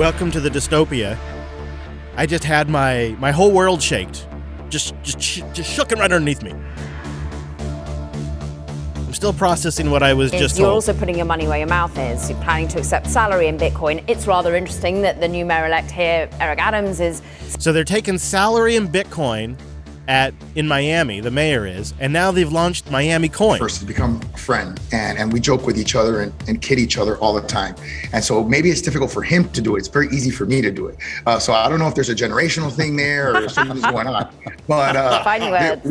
Welcome to the dystopia. I just had my whole world shaked. Just shook right underneath me. I'm still processing what I was just told. You're also putting your money where your mouth is. You're planning to accept salary in Bitcoin. It's rather interesting that the new mayor-elect here, Eric Adams, is... So they're taking salary in Bitcoin in Miami, the mayor is, and now they've launched MiamiCoin. First has become a friend, and we joke with each other and kid each other all the time. And so maybe it's difficult for him to do it. It's very easy for me to do it. So I don't know if there's a generational thing there or something's going on. But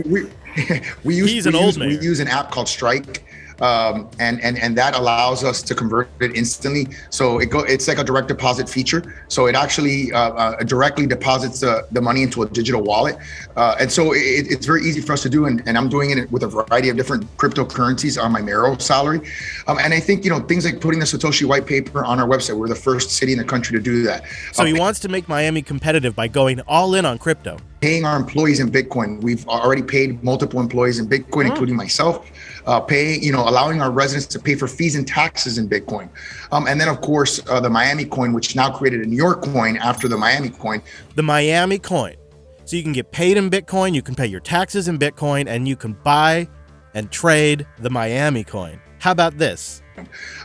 we use an app called Strike. And that allows us to convert it instantly. So it's like a direct deposit feature. So it actually directly deposits the money into a digital wallet. And so it's very easy for us to do. And I'm doing it with a variety of different cryptocurrencies on my Mero salary. And I think, things like putting the Satoshi white paper on our website, we're the first city in the country to do that. So he wants to make Miami competitive by going all in on crypto. Paying our employees in Bitcoin. We've already paid multiple employees in Bitcoin, including myself. Allowing our residents to pay for fees and taxes in Bitcoin. And then, of course, the MiamiCoin, which now created a New York coin after the MiamiCoin. The MiamiCoin. So you can get paid in Bitcoin, you can pay your taxes in Bitcoin, and you can buy and trade the MiamiCoin. How about this?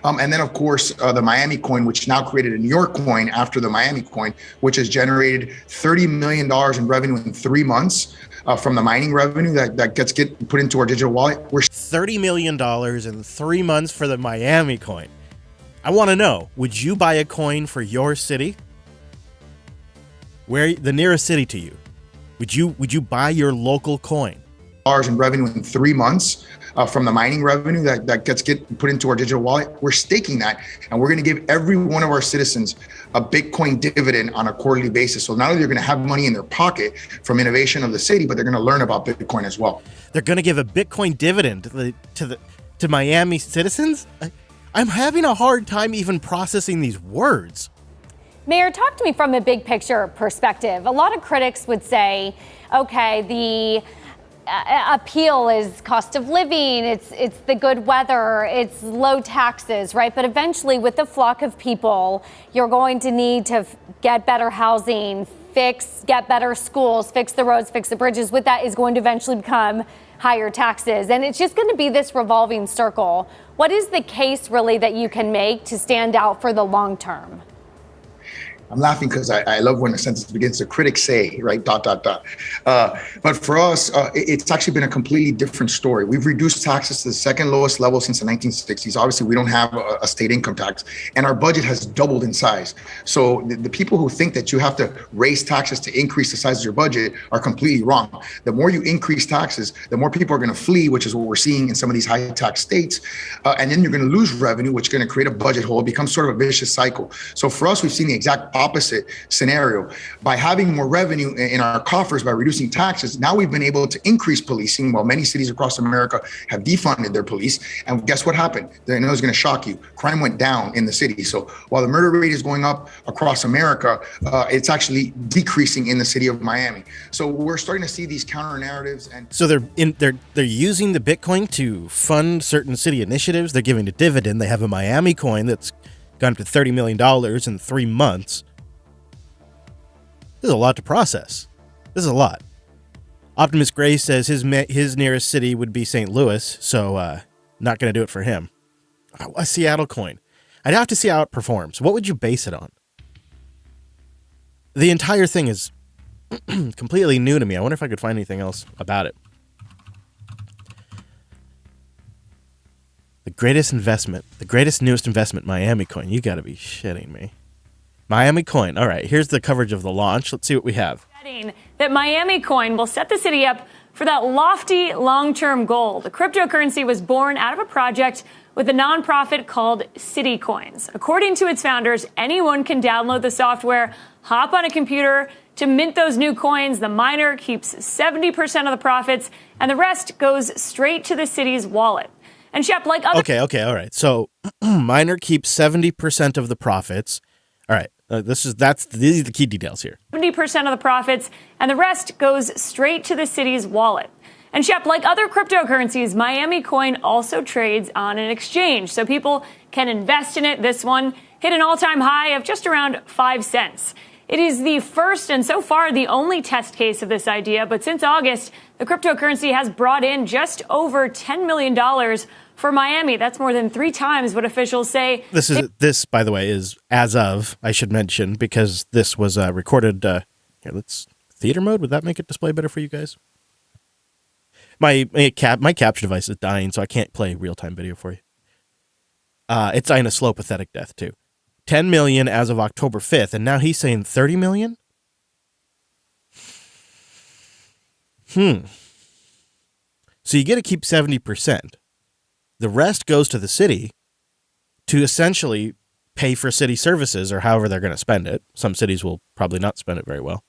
And then, of course, the MiamiCoin, which now created a New York coin after the MiamiCoin, which has generated $30 million in revenue in 3 months. From the mining revenue that gets put into our digital wallet. We're $30 million in 3 months for the MiamiCoin. I want to know, would you buy a coin for your city? Where the nearest city to you? Would you buy your local coin? In revenue in 3 months from the mining revenue that gets put into our digital wallet. We're staking that, and we're going to give every one of our citizens a Bitcoin dividend on a quarterly basis. So not only they're going to have money in their pocket from innovation of the city, but they're going to learn about Bitcoin as well. They're going to give a Bitcoin dividend to Miami citizens? I'm having a hard time even processing these words. Mayor, talk to me from a big picture perspective. A lot of critics would say, okay, the appeal is cost of living, it's the good weather, it's low taxes, right? But eventually with the flock of people, you're going to need to get better housing, get better schools, fix the roads, fix the bridges. With that is going to eventually become higher taxes. And it's just going to be this revolving circle. What is the case really that you can make to stand out for the long term? I'm laughing because I love when a sentence begins, the critics say, right, ... But for us, it's actually been a completely different story. We've reduced taxes to the second lowest level since the 1960s. Obviously, we don't have a state income tax, and our budget has doubled in size. So the people who think that you have to raise taxes to increase the size of your budget are completely wrong. The more you increase taxes, the more people are going to flee, which is what we're seeing in some of these high tax states. And then you're going to lose revenue, which is going to create a budget hole. It becomes sort of a vicious cycle. So for us, we've seen the exact opposite scenario. By having more revenue in our coffers, by reducing taxes, now we've been able to increase policing while many cities across America have defunded their police. And guess what happened? I know it's going to shock you. Crime went down in the city. So while the murder rate is going up across America, it's actually decreasing in the city of Miami. So we're starting to see these counter narratives. And so they're using the Bitcoin to fund certain city initiatives. They're giving a dividend. They have a MiamiCoin that's gone up to $30 million in 3 months. This is a lot to process. This is a lot. Optimus Gray says his nearest city would be St. Louis, so not going to do it for him. A Seattle coin. I'd have to see how it performs. What would you base it on? The entire thing is completely new to me. I wonder if I could find anything else about it. The greatest newest investment, MiamiCoin. You got to be shitting me. MiamiCoin. All right, here's the coverage of the launch. Let's see what we have. That MiamiCoin will set the city up for that lofty long-term goal. The cryptocurrency was born out of a project with a nonprofit called City Coins. According to its founders, anyone can download the software, hop on a computer to mint those new coins. The miner keeps 70% of the profits, and the rest goes straight to the city's wallet. And Shep, like other... Okay, all right. So miner keeps 70% of the profits. All right. These are the key details here. 70% of the profits, and the rest goes straight to the city's wallet. And Shep, like other cryptocurrencies, MiamiCoin also trades on an exchange, so people can invest in it. This one hit an all-time high of just around 5 cents. It is the first and so far the only test case of this idea, but since August, the cryptocurrency has brought in just over $10 million for Miami. That's more than 3 times what officials say. This, by the way, is as of, I should mention, because this was recorded. Here, let's theater mode. Would that make it display better for you guys? My capture device is dying, so I can't play real-time video for you. It's dying a slow, pathetic death, too. 10 million as of October 5th, and now he's saying 30 million? So you get to keep 70%. The rest goes to the city to essentially pay for city services or however they're going to spend it. Some cities will probably not spend it very well.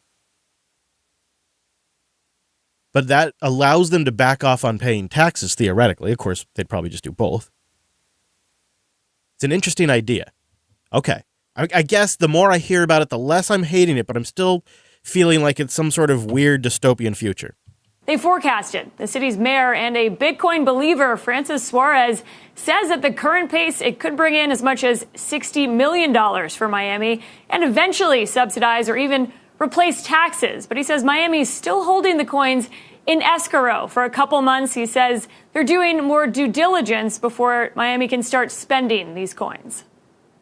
But that allows them to back off on paying taxes, theoretically. Of course, they'd probably just do both. It's an interesting idea. Okay. I guess the more I hear about it, the less I'm hating it, but I'm still feeling like it's some sort of weird dystopian future. They forecasted. The city's mayor and a Bitcoin believer, Francis Suarez, says at the current pace, it could bring in as much as $60 million for Miami and eventually subsidize or even replace taxes. But he says Miami's still holding the coins in escrow for a couple months. He says they're doing more due diligence before Miami can start spending these coins.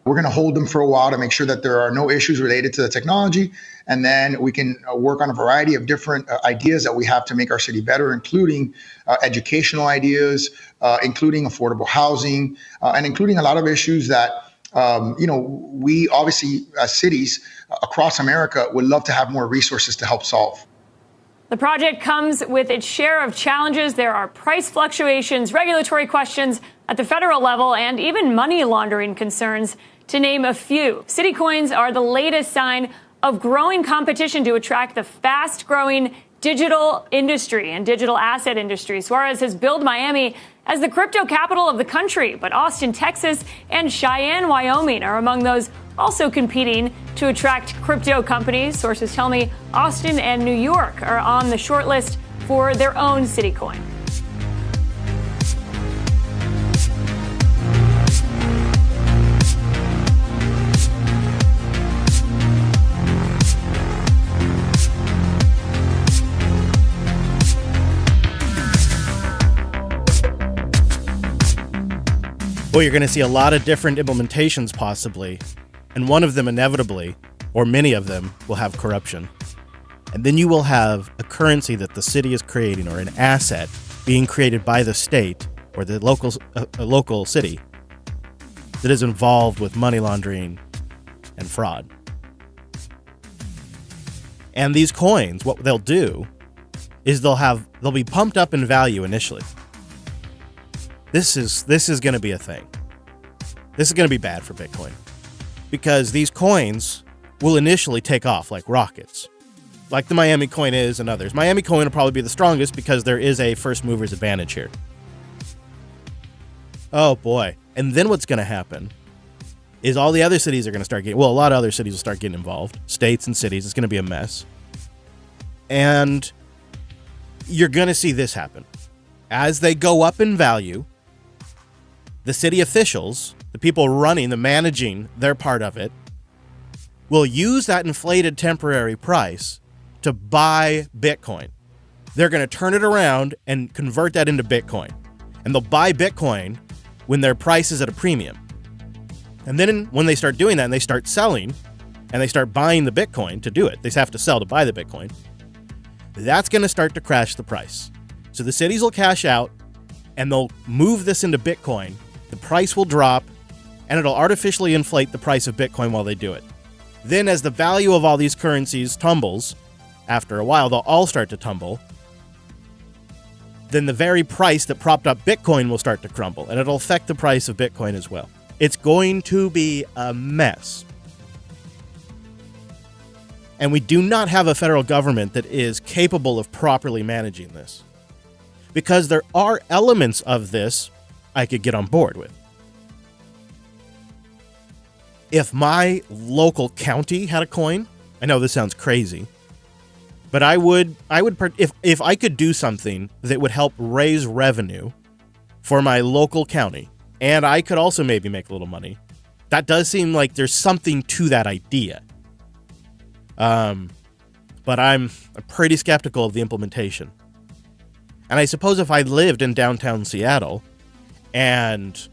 We're going to hold them for a while to make sure that there are no issues related to the technology. And then we can work on a variety of different ideas that we have to make our city better, including educational ideas, including affordable housing, and including a lot of issues that, we obviously as cities across America would love to have more resources to help solve. The project comes with its share of challenges. There are price fluctuations, regulatory questions at the federal level, and even money laundering concerns, to name a few. City coins are the latest sign of growing competition to attract the fast-growing digital industry and digital asset industry. Suarez has billed Miami as the crypto capital of the country, but Austin, Texas, and Cheyenne, Wyoming are among those also competing to attract crypto companies. Sources tell me Austin and New York are on the short list for their own city coin. Well, you're going to see a lot of different implementations possibly, and one of them inevitably, or many of them, will have corruption. And then you will have a currency that the city is creating, or an asset being created by the state or the local city that is involved with money laundering and fraud. And these coins, what they'll do is they'll be pumped up in value initially. This is going to be a thing. This is going to be bad for Bitcoin because these coins will initially take off like rockets, like the MiamiCoin is and others. MiamiCoin will probably be the strongest because there is a first mover's advantage here. Oh boy. And then what's going to happen is all the other cities are going to start getting, well, a lot of other cities will start getting involved. States and cities. It's going to be a mess. And you're going to see this happen. As they go up in value, the city officials, the people running, the managing their part of it, will use that inflated temporary price to buy Bitcoin. They're going to turn it around and convert that into Bitcoin. And they'll buy Bitcoin when their price is at a premium. And then when they start doing that and they start selling and they start buying the Bitcoin to do it, they have to sell to buy the Bitcoin, that's going to start to crash the price. So the cities will cash out and they'll move this into Bitcoin. The price will drop, and it'll artificially inflate the price of Bitcoin while they do it. Then as the value of all these currencies tumbles, after a while, they'll all start to tumble. Then the very price that propped up Bitcoin will start to crumble, and it'll affect the price of Bitcoin as well. It's going to be a mess. And we do not have a federal government that is capable of properly managing this. Because there are elements of this I could get on board with. If my local county had a coin, I know this sounds crazy, but I would if I could do something that would help raise revenue for my local county, and I could also maybe make a little money, That does seem like there's something to that idea. But I'm pretty skeptical of the implementation. And I suppose if I lived in downtown Seattle, and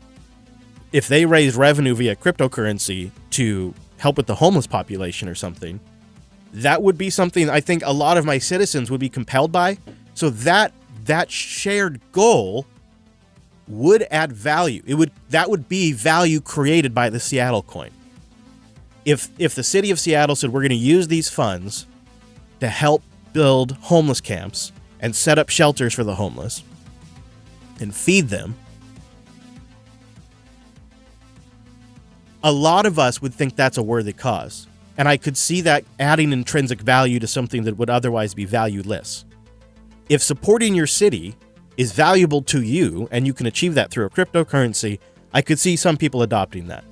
if they raised revenue via cryptocurrency to help with the homeless population or something, that would be something I think a lot of my citizens would be compelled by. So that shared goal would add value. That would be value created by the Seattle coin. If the city of Seattle said we're going to use these funds to help build homeless camps and set up shelters for the homeless and feed them, a lot of us would think that's a worthy cause. And I could see that adding intrinsic value to something that would otherwise be valueless. If supporting your city is valuable to you and you can achieve that through a cryptocurrency, I could see some people adopting that.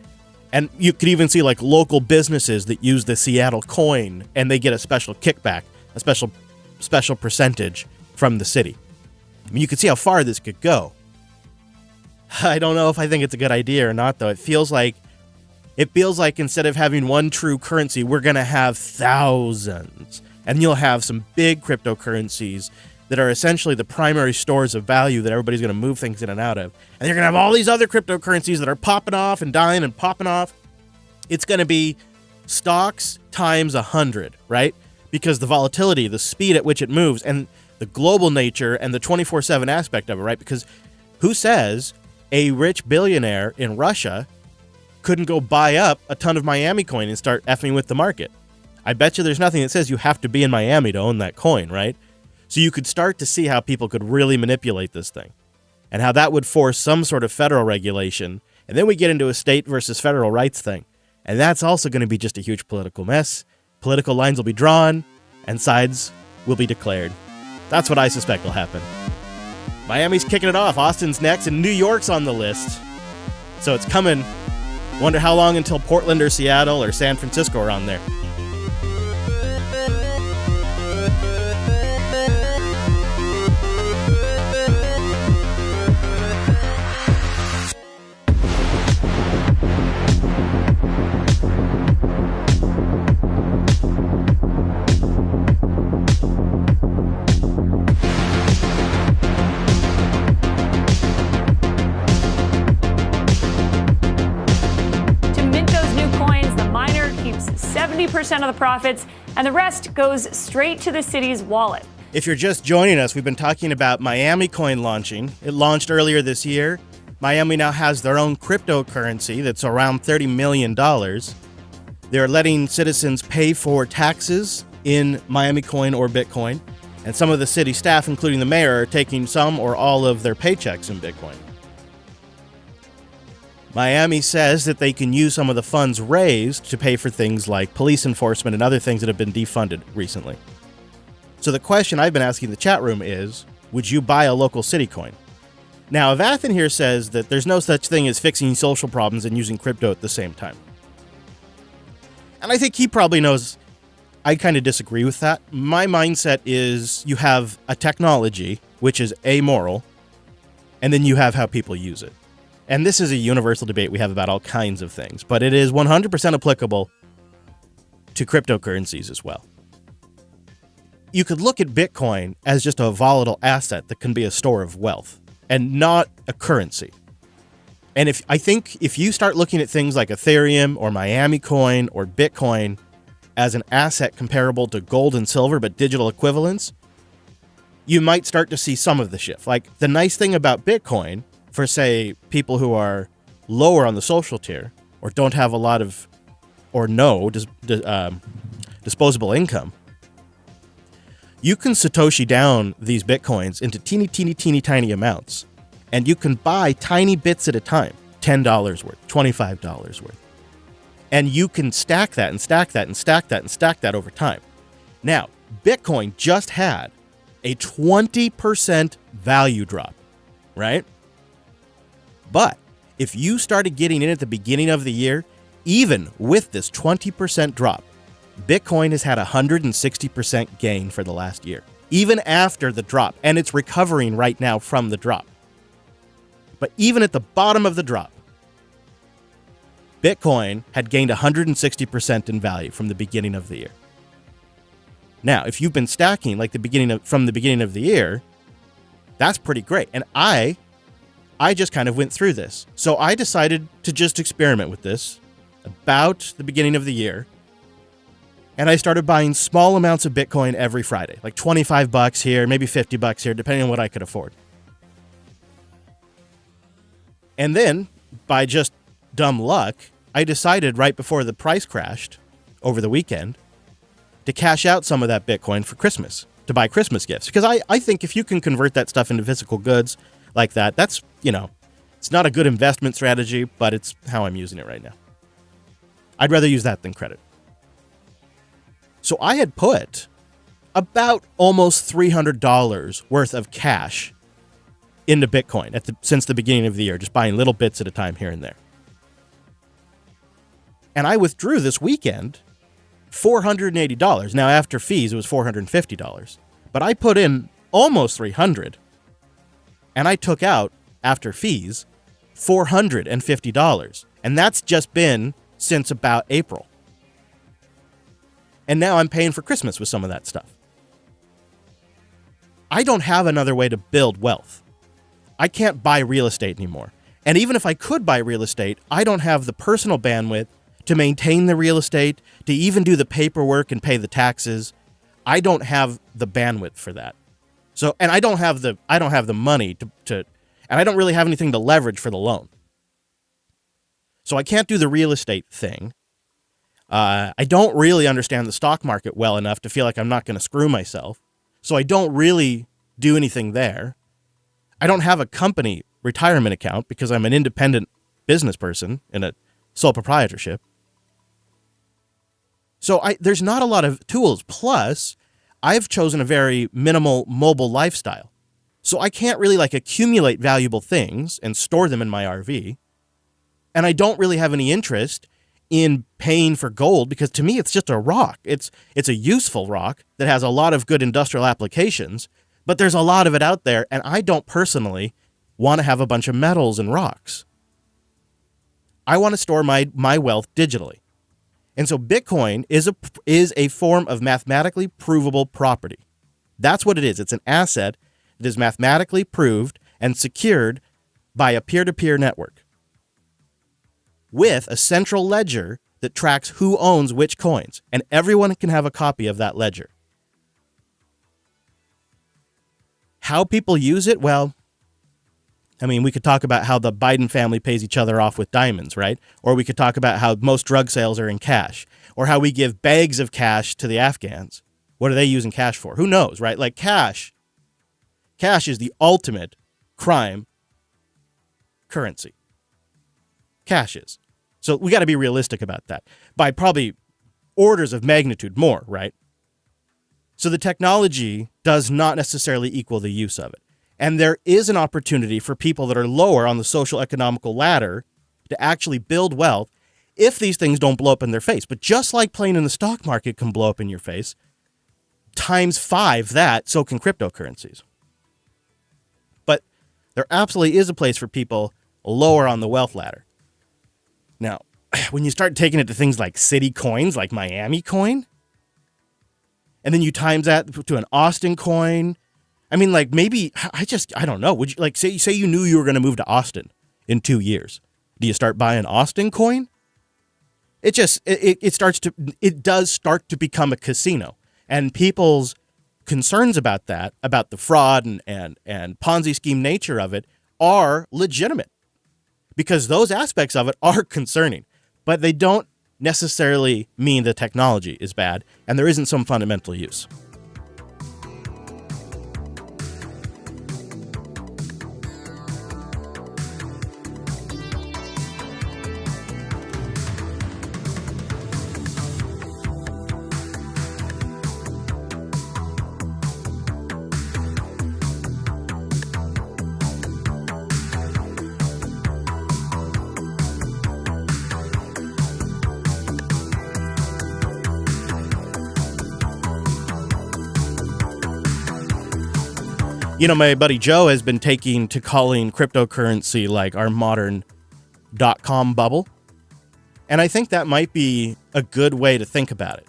And you could even see like local businesses that use the Seattle coin and they get a special kickback, a special percentage from the city. I mean, you could see how far this could go. I don't know if I think it's a good idea or not, though. It feels like instead of having one true currency, we're going to have thousands. And you'll have some big cryptocurrencies that are essentially the primary stores of value that everybody's going to move things in and out of. And you're going to have all these other cryptocurrencies that are popping off and dying and popping off. It's going to be stocks times 100, right? Because the volatility, the speed at which it moves, and the global nature and the 24/7 aspect of it, right? Because who says a rich billionaire in Russia couldn't go buy up a ton of MiamiCoin and start effing with the market? I bet you there's nothing that says you have to be in Miami to own that coin, right? So you could start to see how people could really manipulate this thing and how that would force some sort of federal regulation. And then we get into a state versus federal rights thing. And that's also going to be just a huge political mess. Political lines will be drawn and sides will be declared. That's what I suspect will happen. Miami's kicking it off. Austin's next and New York's on the list. So it's coming. Wonder how long until Portland or Seattle or San Francisco are on there. Percent of the profits, and the rest goes straight to the city's wallet. If you're just joining us, we've been talking about MiamiCoin launching. It launched earlier this year. Miami now has their own cryptocurrency that's around $30 million. They're letting citizens pay for taxes in MiamiCoin or Bitcoin, and some of the city staff, including the mayor, are taking some or all of their paychecks in Bitcoin. Miami says that they can use some of the funds raised to pay for things like police enforcement and other things that have been defunded recently. So the question I've been asking the chat room is, would you buy a local city coin? Now, Avathan here says that there's no such thing as fixing social problems and using crypto at the same time. And I think he probably knows I kind of disagree with that. My mindset is you have a technology, which is amoral, and then you have how people use it. And this is a universal debate we have about all kinds of things, but it is 100% applicable to cryptocurrencies as well. You could look at Bitcoin as just a volatile asset that can be a store of wealth and not a currency. And I think if you start looking at things like Ethereum or MiamiCoin or Bitcoin as an asset comparable to gold and silver but digital equivalents, you might start to see some of the shift. Like the nice thing about Bitcoin for, say, people who are lower on the social tier or don't have a lot of or no disposable income, you can Satoshi down these Bitcoins into teeny tiny amounts, and you can buy tiny bits at a time, $10 worth, $25 worth. And you can stack that and stack that and stack that and stack that over time. Now, Bitcoin just had a 20% value drop, right? But if you started getting in at the beginning of the year, even with this 20% drop, Bitcoin has had a 160% gain for the last year, even after the drop, and it's recovering right now from the drop. But even at the bottom of the drop, Bitcoin had gained 160% in value from the beginning of the year. Now, if you've been stacking like from the beginning of the year, that's pretty great. And I just kind of went through this. So I decided to just experiment with this about the beginning of the year. And I started buying small amounts of Bitcoin every Friday, like $25 here, maybe $50 here, depending on what I could afford. And then, by just dumb luck, I decided right before the price crashed over the weekend to cash out some of that Bitcoin for Christmas, to buy Christmas gifts. Because I think if you can convert that stuff into physical goods like that, that's, it's not a good investment strategy, but it's how I'm using it right now. I'd rather use that than credit. So I had put about almost $300 worth of cash into Bitcoin since the beginning of the year, just buying little bits at a time here and there. And I withdrew this weekend $480. Now, after fees, it was $450. But I put in almost $300, and I took out, after fees, $450. And that's just been since about April. And now I'm paying for Christmas with some of that stuff. I don't have another way to build wealth. I can't buy real estate anymore. And even if I could buy real estate, I don't have the personal bandwidth to maintain the real estate, to even do the paperwork and pay the taxes. I don't have the bandwidth for that. So, and I don't have the money to and I don't really have anything to leverage for the loan. So I can't do the real estate thing. I don't really understand the stock market well enough to feel like I'm not going to screw myself. So I don't really do anything there. I don't have a company retirement account because I'm an independent business person in a sole proprietorship. So there's not a lot of tools. Plus, I've chosen a very minimal mobile lifestyle. So I can't really accumulate valuable things and store them in my RV. And I don't really have any interest in paying for gold because to me it's just a rock. It's a useful rock that has a lot of good industrial applications, but there's a lot of it out there, and I don't personally want to have a bunch of metals and rocks. I want to store my wealth digitally. And so Bitcoin is a form of mathematically provable property. That's what it is. It's an asset that is mathematically proved and secured by a peer-to-peer network, with a central ledger that tracks who owns which coins, and everyone can have a copy of that ledger. How people use it? Well, I mean, we could talk about how the Biden family pays each other off with diamonds, right? Or we could talk about how most drug sales are in cash, or how we give bags of cash to the Afghans. What are they using cash for? Who knows, right? Like cash is the ultimate crime currency. Cash is. So we got to be realistic about that by probably orders of magnitude more, right? So the technology does not necessarily equal the use of it. And there is an opportunity for people that are lower on the social economical ladder to actually build wealth if these things don't blow up in their face. But just like playing in the stock market can blow up in your face, times 5 that, so can cryptocurrencies. But there absolutely is a place for people lower on the wealth ladder. Now, when you start taking it to things like city coins, like MiamiCoin, and then you times that to an Austin coin, I mean, maybe, I don't know. Would you, say you knew you were going to move to Austin in 2 years. Do you start buying Austin coin? It does start to become a casino. And people's concerns about that, about the fraud and Ponzi scheme nature of it, are legitimate. Because those aspects of it are concerning, but they don't necessarily mean the technology is bad and there isn't some fundamental use. My buddy Joe has been taking to calling cryptocurrency like our modern .com bubble. And I think that might be a good way to think about it.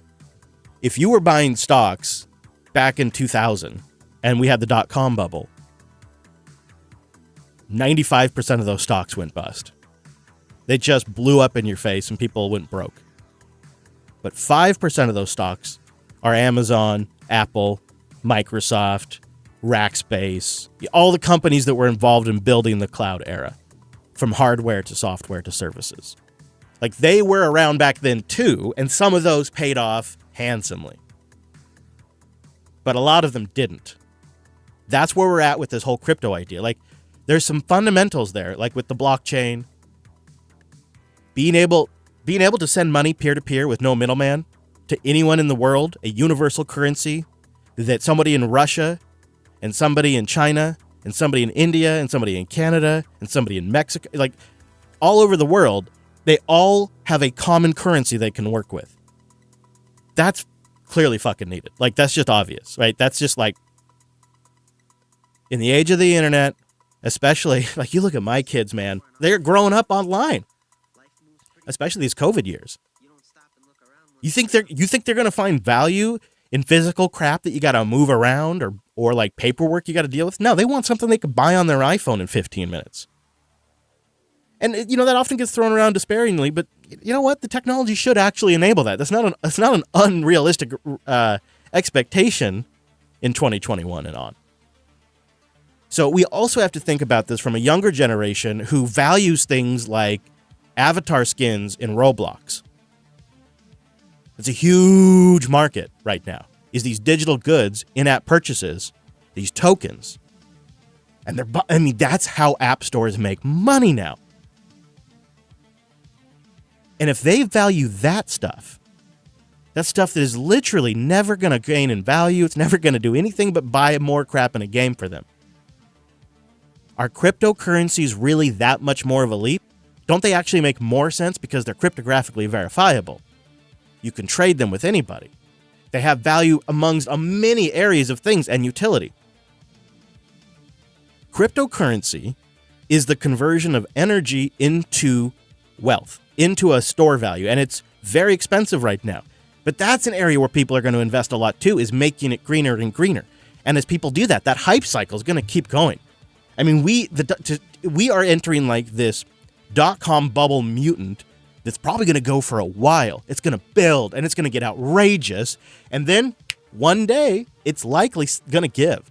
If you were buying stocks back in 2000 and we had the dot-com bubble, 95% of those stocks went bust. They just blew up in your face and people went broke. But 5% of those stocks are Amazon, Apple, Microsoft, Rackspace, all the companies that were involved in building the cloud era, from hardware to software to services. Like, they were around back then too, and some of those paid off handsomely. But a lot of them didn't. That's where we're at with this whole crypto idea. Like, there's some fundamentals there, like with the blockchain, being able to send money peer-to-peer with no middleman to anyone in the world, a universal currency that somebody in Russia and somebody in China and somebody in India and somebody in Canada and somebody in Mexico, like all over the world, they all have a common currency they can work with. That's clearly fucking needed. Like, that's just obvious, right? That's just like, in the age of the internet, especially, like, you look at my kids, man, they're growing up online, especially these COVID years. You think they're going to find value in physical crap that you got to move around or like paperwork you got to deal with? No, they want something they could buy on their iPhone in 15 minutes. And, you know, that often gets thrown around despairingly, but you know what? The technology should actually enable that. That's not an unrealistic expectation in 2021 and on. So we also have to think about this from a younger generation who values things like avatar skins in Roblox. It's a huge market right now, is these digital goods, in-app purchases, these tokens. And that's how app stores make money now. And if they value that stuff that is literally never going to gain in value, it's never going to do anything but buy more crap in a game for them. Are cryptocurrencies really that much more of a leap? Don't they actually make more sense because they're cryptographically verifiable? You can trade them with anybody. They have value amongst many areas of things and utility. Cryptocurrency is the conversion of energy into wealth, into a store value, and it's very expensive right now. But that's an area where people are going to invest a lot too, is making it greener and greener. And as people do that, that hype cycle is going to keep going. I mean, we are entering like this dot-com bubble mutant that's probably going to go for a while. It's going to build, and it's going to get outrageous. And then one day, it's likely going to give.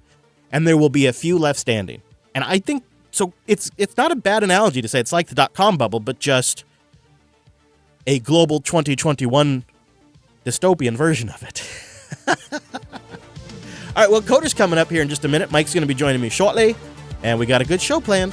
And there will be a few left standing. And I think, so it's not a bad analogy to say it's like the dot-com bubble, but just a global 2021 dystopian version of it. All right, well, Coder's coming up here in just a minute. Mike's going to be joining me shortly. And we got a good show planned.